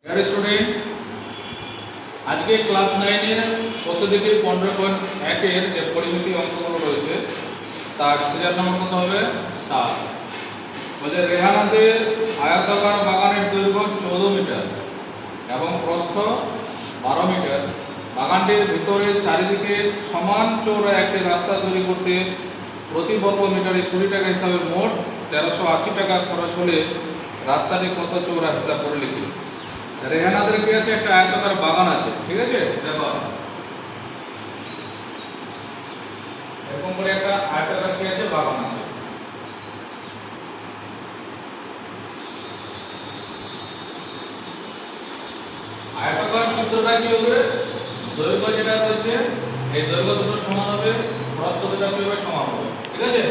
Dear student, আজকে class 9 এর প্রশ্নদিকের 15.1 এর যে পরিমিতি অঙ্কগুলো রয়েছে তার সিরিয়াল নম্বর কত হবে 7। বলে রেহানাদের আয়তাকার বাগানের দৈর্ঘ্য 14 মিটার এবং প্রস্থ 12 মিটার। বাগানটির ভিতরে চারিদিকে সমান চৌড়া একটি রাস্তা তৈরি করতে প্রতি বর্গ মিটারে 20 টাকা হিসাবে মোট 1380 টাকা খরচ হলে রাস্তাটি কত চৌড়া হিসাব করে লিখি। রেহানাদের কি আছে, একটা আয়তাকার বাগান আছে, ঠিক আছে। দেখো এরকম করে একটা আয়তাকার কি আছে, বাগান আছে। আয়তাকার চিত্রটা কি হবে, দৈর্ঘ্য যেটা রয়েছে এই দৈর্ঘ্য দুটো সমান হবে, প্রস্থ দুটো কি হবে, সমান হবে, ঠিক আছে।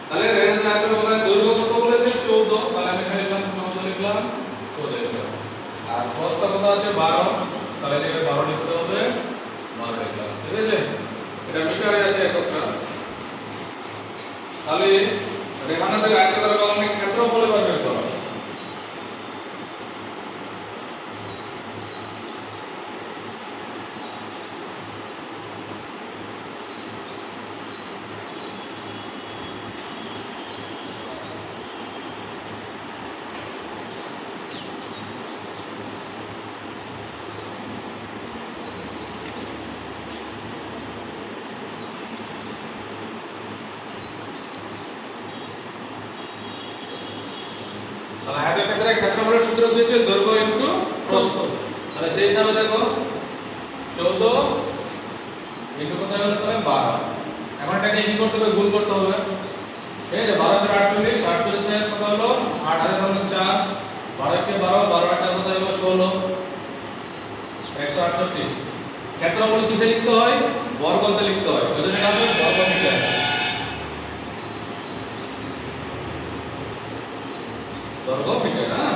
তাহলে রেহানাদের আয়তাকার বাগানের দৈর্ঘ্য কত বলেছে 14, তাহলে আমি এখানে লিখলাম 14 লিখলাম, 14 লিখলাম। আর প্রস্থ কত আছে 12, তাহলে এটাকে 12 লিখতে হবে, 12 লিখলাম, ঠিক আছে। এটা মিটারে আছে এককটা। তাহলে রেহানাদের আয়তাকার বাগানের ক্ষেত্রফল এবার বের করো। তাহলে আয়তক্ষেত্রের ক্ষেত্রফলের সূত্র কি হচ্ছে, দৈর্ঘ্য ইনটু প্রস্থ। তাহলে সেই হিসাবে দেখো 14 ইনটু কত হলো, তাহলে 12। এখন এটাকে কি করতে হবে, গুণ করতে হবে, ঠিক আছে। 12 4 48, 48 এর কত হলো 8 হাজার 4, 12 কে 12, 12 আর 4 কত হলো 16, 168। ক্ষেত্রফল কিসে লিখতে হয়, বর্গতে লিখতে হয়, ওই জন্য হবে বর্গ মিটার। বর্গ মিটার, হ্যাঁ।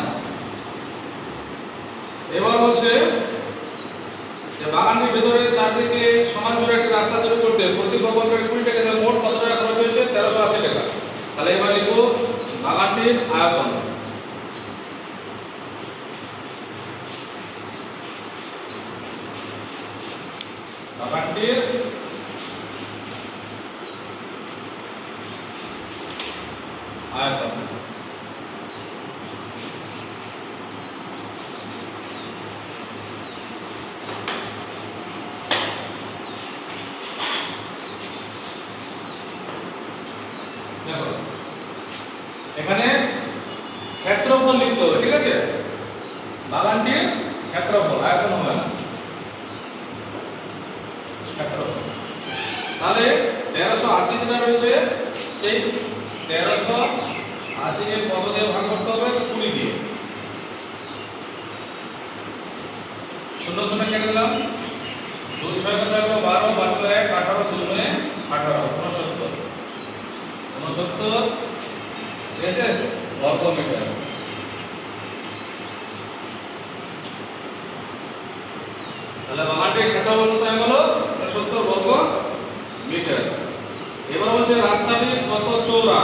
এবার বলছে যে বাগানটির ভিতরে চারদিকে সমান চৌড়া একটা রাস্তা তৈরি করতে প্রতি বর্গ মিটারে 20 টাকা হিসাবে মোট কত টাকা খরচ হয়েছে, 1380 টাকা। তাহলে এবার লিখব বাগানটির আয়তন। বাগানটির আয়তন। দেখো এখানে ক্ষেত্রফল লিখতে হবে, ঠিক আছে। বাগানটির ক্ষেত্রফল, আয়তন হবে না, ক্ষেত্রফল। তাহলে 1380 যেটা রয়েছে সেই 1380 কে কত দিয়ে ভাগ করতে হবে, 20 দিয়ে। 0 0 কেটে দিলাম, 2 6 কত হবে 12, 5 1 18, 2 9 18, 69 69, ঠিক আছে, বর্গ মিটার। তাহলে বাগানটির ক্ষেত্রফল কত হয়ে গেল, 69 বর্গ মিটার। এবার বলছে রাস্তাটি কত চৌড়া।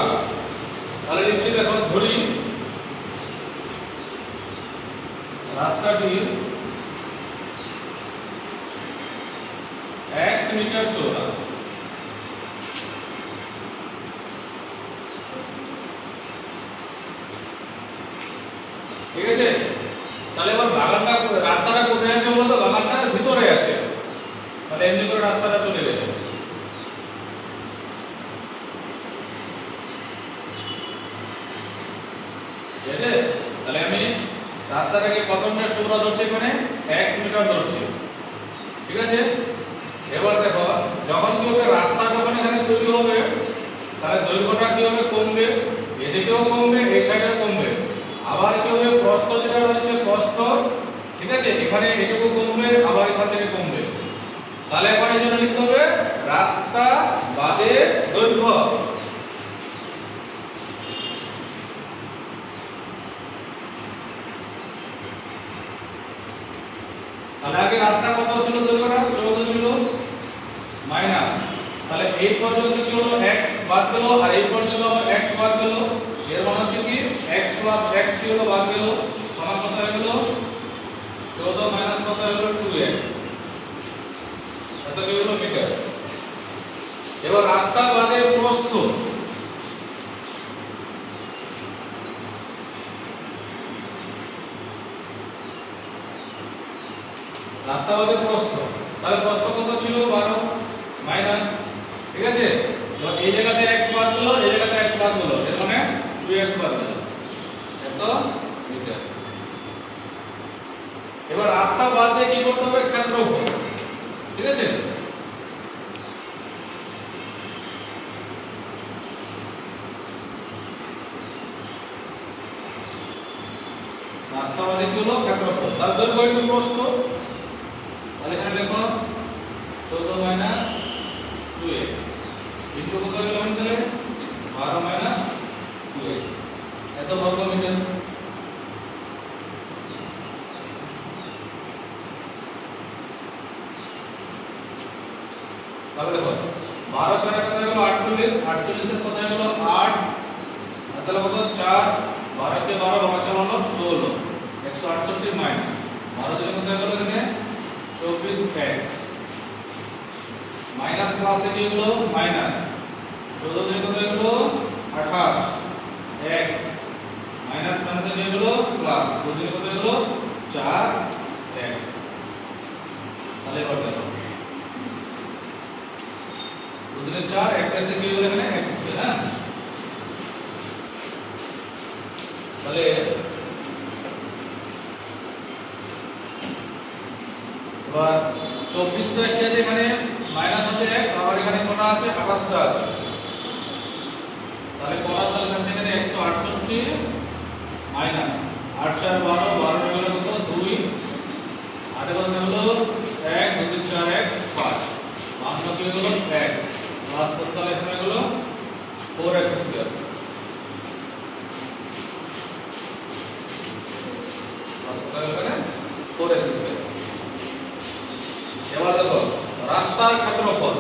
তাহলে লিখছি, দেখো ধরি রাস্তাটি x মিটার চৌড়া, ঠিক আছে। তাহলে এবার বাগানটা, রাস্তাটা কোথায় আছে বলতো, বাগানটার ভিতরে আছে। তাহলে এমনি করে রাস্তাটা চলে গেছে, ঠিক আছে। তাহলে আমি রাস্তাটাকে কত মিটার চৌড়া ধরছি, এখানে x মিটার ধরছি, ঠিক আছে। এবার দেখো যখন কি হবে, রাস্তা যখন এখানে তৈরি হবে তাহলে দৈর্ঘ্যটা কি হবে, কমবে, এদিকেও কমবে, এই সাইডেও কমবে। আবার কি হবে, প্রস্থ যেটা রয়েছে প্রস্থ, ঠিক আছে, এখানে এটুকু কমবে, আবার এখান থেকে কমবে। তাহলে এখন এই জন্য লিখতে হবে রাস্তা বাদে দৈর্ঘ্য। তাহলে আগে রাস্তা কত ছিল, দৈর্ঘ্যটা 14 ছিল, মাইনাস, তাহলে এই পর্যন্ত কি হলো, x বাদ গেল, আর এই পর্যন্ত আবার x বাদ গেল, এর মানে হচ্ছে কি x + x কি হলো, বাদ গেল, সমান কত শতকে হলো মিটার। এবার রাস্তা বাদে প্রস্থ, রাস্তা বাদে প্রস্থ, তাহলে প্রস্থ কত ছিল 12 মাইনাস, ঠিক আছে। এবার এই জায়গাতে x বাদ দিলো, এই জায়গাতে x বাদ দিলো, এর মানে 2x বাদ দিলো, এত মিটার। এবার রাস্তা বাদ দিয়ে কি করতে হবে, ক্ষেত্রফল, ঠিক আছে। রাস্তা বাদে কি হলো, ক্ষেত্রফল, তার দৈর্ঘ্য ইনটু প্রস্থ, তাহলে এখানে দেখো 14 মাইনাস 2x ইনটু কত হলো তাহলে 12 মাইনাস 2x, এত বর্গ মিটার। তাহলে দেখো 12 4 কত হলো 48, 48 এর কত হলো 8, তাহলে কত 4, 12 কে 12 ভাঙা হলো 16, 168 মাইনাস 12 দিলে কত হলো এখানে 24x, মাইনাস প্লাস এ কি হলো মাইনাস 14 দিলে কত হলো 28 x, মাইনাস মাইনাস এ কি হলো প্লাস 2 দিলে কত হলো 4x। তাহলে কত হলো 2 দিলে 4, x এসে কি হলো এখানে x স্কয়ার, হ্যাঁ। তাহলে এবার 24 টা কি আছে এখানে মাইনাস আছে x, আবার এখানে কত আছে 28 টা আছে, তাহলে কত তাহলে থাকছে এখানে 168 মাইনাস 8 4 12, 12 হলো কত 2, আর কত হলো 1 2 3 4 1 5, 5 কি হলো x প্লাস কত তাহলে এখানে হলো 4x স্কয়ার, প্লাস কত এখানে 4x স্কয়ার। এবার দেখো রাস্তার ক্ষেত্রফল,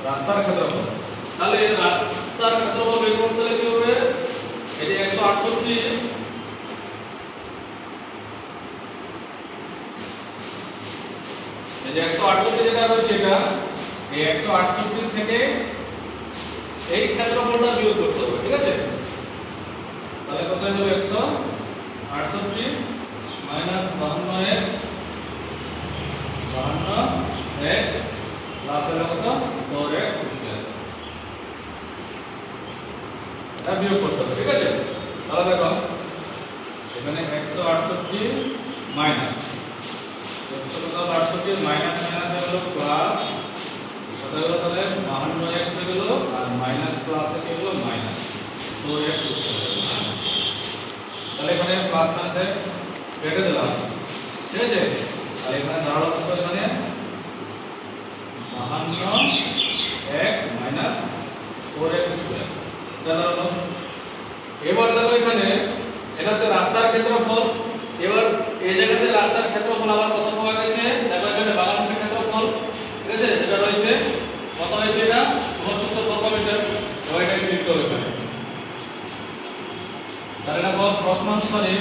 রাস্তার ক্ষেত্রফল, তাহলে রাস্তার ক্ষেত্রফল বের করতে হলে কি হবে, এই যে 168, এই যে 168 যেটা রয়েছে এটা, এই 168 থেকে এই ক্ষেত্রফলটা বিয়োগ করতে হবে, ঠিক আছে। তাহলে কত হলো 168 মাইনাস 52x, 52x প্লাস হলো কত 4x স্কয়ার, এটা বিয়োগ করতে হবে, ঠিক আছে। তাহলে দেখো এখানে 168 মাইনাস 168 মাইনাস মাইনাস হলো প্লাস, কত হলো তাহলে 52x হয়ে গেল, আর মাইনাস প্লাস এ হলো মাইনাস 4x স্কয়ার, তাহলে এখানে প্লাস মাইনাস এ কেটে দিলাম, ঠিক আছে। আর এখানে দাঁড়ালো কত, এখানে 52x মাইনাস 4x স্কয়ার, দাঁড়ালো। এবার দেখো এখানে এটা হচ্ছে রাস্তার ক্ষেত্রফল, এবার এই জায়গাতে রাস্তার ক্ষেত্রফল আবার কত পাওয়া গেছে, দেখো এখানে 52 মিটার ক্ষেত্রফল, ঠিক আছে, যেটা রয়েছে কত হয়েছে এটা 69 বর্গ মিটার, ওইটাকে লিখতে হবে এখানে। তাহলে দেখো প্রশ্ন অনুসারে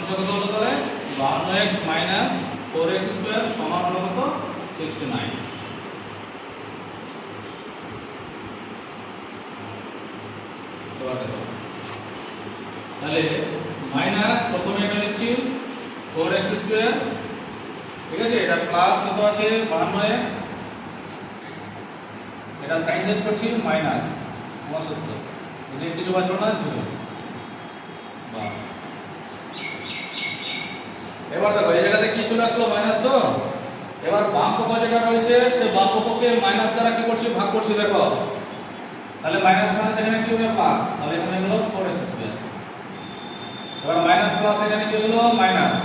কত হলো তাহলে 52x মাইনাস 4x স্কয়ার সমান হলো কত 69। তাহলে মাইনাস প্রথমে এটা লিখছি 4x স্কয়ার, ঠিক আছে, এটা প্লাস কত আছে 52x, এটা সাইন চেঞ্জ করছি মাইনাস 69, এটা কিছু বাঁচলো না 0। এবার দেখো এই জায়গাতে কি চলে আসলো মাইনাস, তো এবার বাম পক্ষ যেটা রয়েছে সে বাম পক্ষকে মাইনাস দ্বারা কি করছি ভাগ করছি, দেখো তাহলে মাইনাস মাইনাস এখানে কি হবে প্লাস, তাহলে এখানে হলো 4x স্কয়ার, এবার মাইনাস প্লাস এখানে কি হলো মাইনাস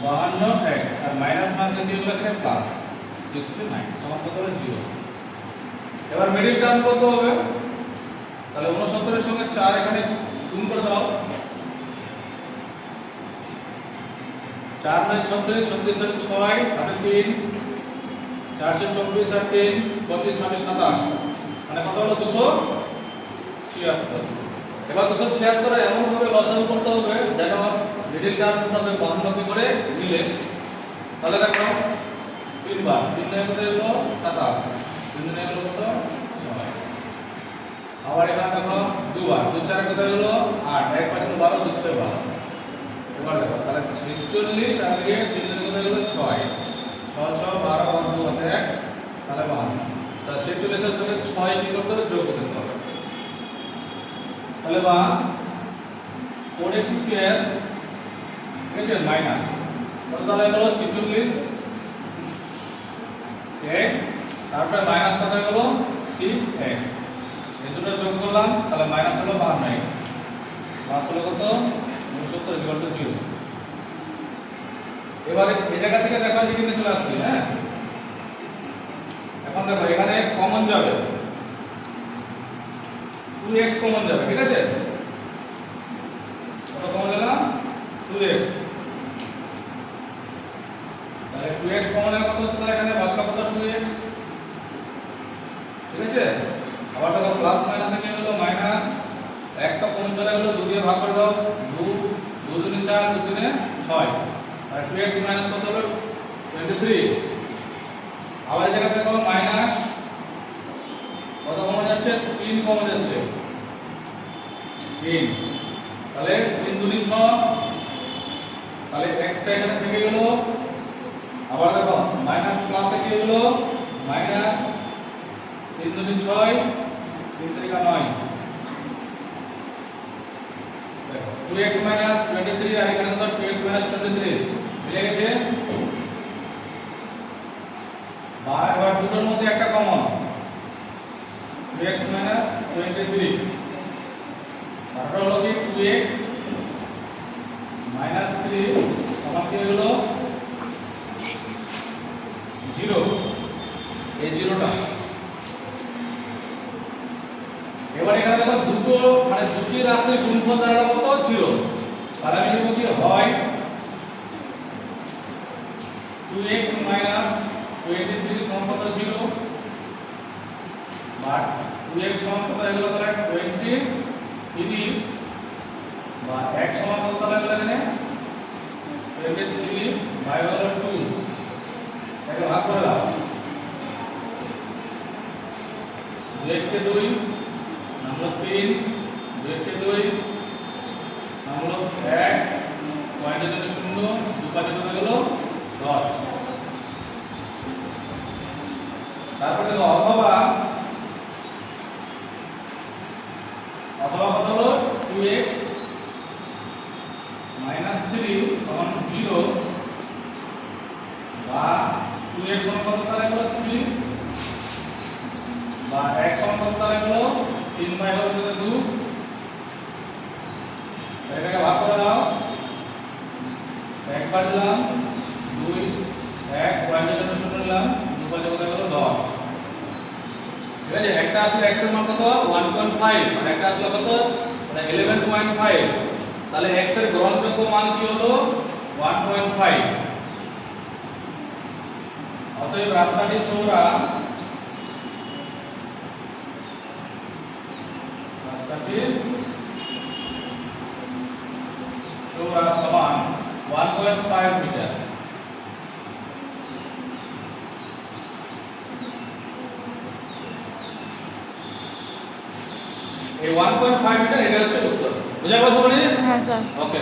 52x, আর মাইনাস মাইনাস কি হলো এখানে প্লাস 69 সমান কত হলো 0। এবার মিডল টার্ম কত হবে, তাহলে 69 এর সঙ্গে 4 এখানে গুণ করে দাও, 4 9 26, 26 আর 6 হাতে 3, 424 আর 3 25 26 27, মানে কত হলো 276। এবার 276 এমন ভাবে লসাগু করতে হবে যেন মিডল টার্ম হিসাবে 52 কে করে মিলে। তাহলে দেখো 3 বার 3 এর মধ্যে হলো 27, 3 এর হলো কত 6। আবার এখানে দেখো 2 বার 2 4 কত হলো 8, 1 5 12 2 6 12। এবার দেখো তাহলে 46 আর এর 3 এর কত হলো 6, 6 6 12 আর 2 হাতে 1, তাহলে 52। তাহলে 46 এর সাথে 6 কি করতে হবে, যোগ করতে হবে। তাহলে বা 4x স্কয়ার ঠিক আছে মাইনাস তাহলে হলো 46 x, তারপরে মাইনাস কত হলো 6x, এই দুটো যোগ করলাম তাহলে মাইনাস হলো 52x, প্লাস হলো কত 69 0। এবারে এই জায়গা থেকে দেখো এখানে চলে আসছে। হ্যাঁ, এখন দেখো এখানে কমন যাবে 2x কমন যাবে, ঠিক আছে? কত কমন গেল 2x, তাহলে 2x কমন এর কত হচ্ছে, তাহলে এখানে বাঁচলো কত 2x, ঠিক আছে? আবার দেখো প্লাস মাইনাস এ কি হলো মাইনাস, x তো কমন চলে গেল, 2 দিয়ে ভাগ করে দাও, 2 2 2 4 2 3 6, আর 2x মাইনাস কত হলো 23। আবার এই জায়গা দেখো মাইনাস কত কমন যাচ্ছে 3 কমন যাচ্ছে 3, তাহলে 3 2 6, তাহলে x টা এখানে থেকে গেল। আবার দেখো মাইনাস প্লাসে কি হলো মাইনাস 3 2 6 3 3 9, দেখো 2x 23 আর এখানে কত 2x 23 মিলে গেছে। বা এবার দুটোর মধ্যে একটা কমন 2x 23, তারপর হলো কি 2x 3 সমান কি হলো 0, এই 0টা। এবার এখানে দেখো দুটো মানে দুটি রাশির গুণফল দাঁড়ালো কত 0, তাহলে আমি লিখব কি হয় 2x 23 সমান কত 0, বাট 2x সমান কত হলো তাহলে 23, বা x সমান কত তাহলে হলো এখানে 23 বাই হলো 2, এটাকে ভাগ করে দাও, 2 কে 2 হলো 3, 2 কে 2 হলো 1, পয়েন্টের জন্য 0, 2 5 কত হলো 10। তারপর দেখো অথবা কত হলো 2x 3 সমান 0, বা 2x সমান কত তাহলে হলো 3, বা x সমান কত তাহলে হলো 3 বাই হলো 2, এটাকে ভাগ করে দাও, একবার দিলাম 2 1 পয়েন্টের জন্য 0 নিলাম, 2 5 কত হলো 10। ঠিক আছে, একটা আসলে x এর মান কত 1.5 আর একটা আসলে কত মানে 11.5, তাহলে x এর গ্রহণযোগ্য মান কি হলো 1.5। অতএব রাস্তাটি চওড়া সমান 1.5 মিটার। এই 1.5 মিটার এটা হচ্ছে উত্তর। বুঝা গেল সবাই? হ্যাঁ স্যার। ওকে।